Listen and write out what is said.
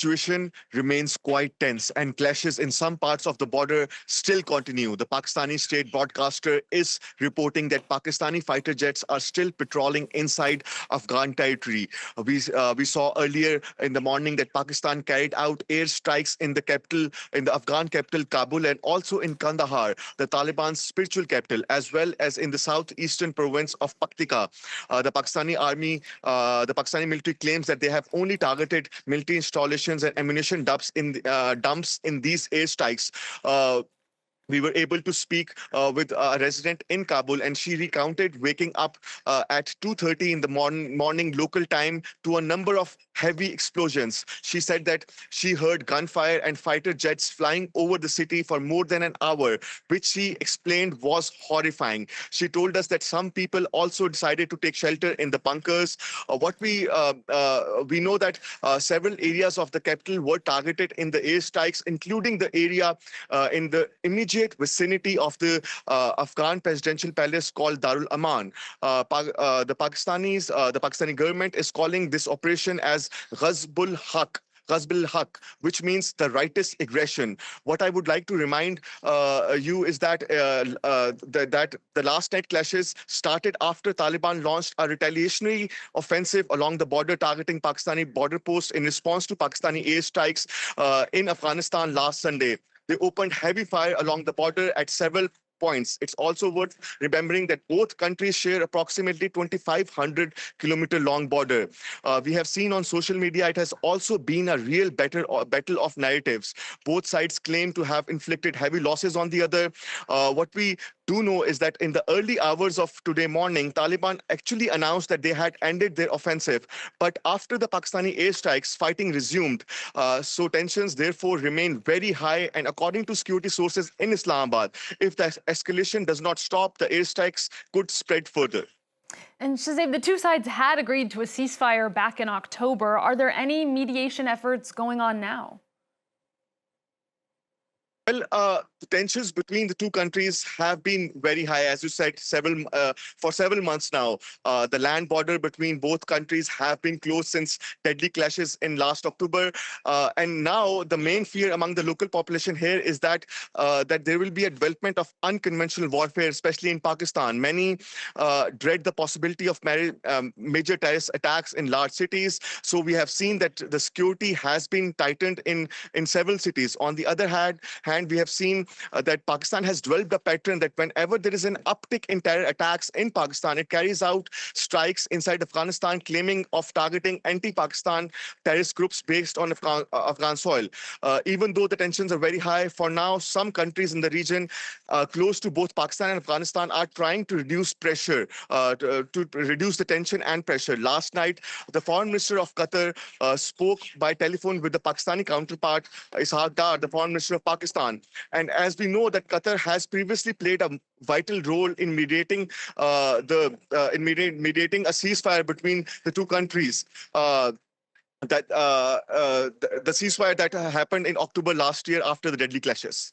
situation remains quite tense and clashes in some parts of the border still continue. The Pakistani state broadcaster is reporting that Pakistani fighter jets are still patrolling inside Afghan territory. We saw earlier in the morning that Pakistan carried out airstrikes in the capital, in the Afghan capital Kabul, and also in Kandahar, the Taliban's spiritual capital, as well as in the southeastern province of Paktika. The Pakistani military claims that they have only targeted military installations and ammunition dumps in these airstrikes. We were able to speak with a resident in Kabul, and she recounted waking up at 2:30 in the morning local time to a number of heavy explosions. She said that she heard gunfire and fighter jets flying over the city for more than an hour, which she explained was horrifying. She told us that some people also decided to take shelter in the bunkers. We know that several areas of the capital were targeted in the airstrikes, including the area in the immediate vicinity of the Afghan presidential palace called Darul Aman. The Pakistani government is calling this operation as Ghazbul Haq, which means the righteous aggression. What I would like to remind you is that that the last night clashes started after Taliban launched a retaliatory offensive along the border, targeting Pakistani border posts in response to Pakistani airstrikes in Afghanistan last Sunday. They opened heavy fire along the border at several points. It's also worth remembering that both countries share approximately 2,500-kilometer long border. We have seen on social media it has also been a real battle of narratives. Both sides claim to have inflicted heavy losses on the other. What we do know is that in the early hours of today morning, Taliban actually announced that they had ended their offensive. But after the Pakistani airstrikes, fighting resumed. So tensions therefore remain very high. And according to security sources in Islamabad, if the escalation does not stop, the airstrikes could spread further. And Shahzaib, the two sides had agreed to a ceasefire back in October. Are there any mediation efforts going on now? Well, the tensions between the two countries have been very high, as you said, for several months now. The land border between both countries have been closed since deadly clashes in last October, and now the main fear among the local population here is that there will be a development of unconventional warfare, especially in Pakistan. Many dread the possibility of major terrorist attacks in large cities. So we have seen that the security has been tightened in several cities. On the other hand, we have seen that Pakistan has developed a pattern that whenever there is an uptick in terror attacks in Pakistan, it carries out strikes inside Afghanistan, claiming of targeting anti-Pakistan terrorist groups based on Afghan soil. Even though the tensions are very high, for now, some countries in the region close to both Pakistan and Afghanistan are trying to reduce pressure, to reduce the tension and pressure. Last night, the foreign minister of Qatar spoke by telephone with the Pakistani counterpart, Ishaq Dar, the foreign minister of Pakistan. And as we know that Qatar has previously played a vital role in mediating mediating a ceasefire between the two countries. The ceasefire that happened in October last year after the deadly clashes.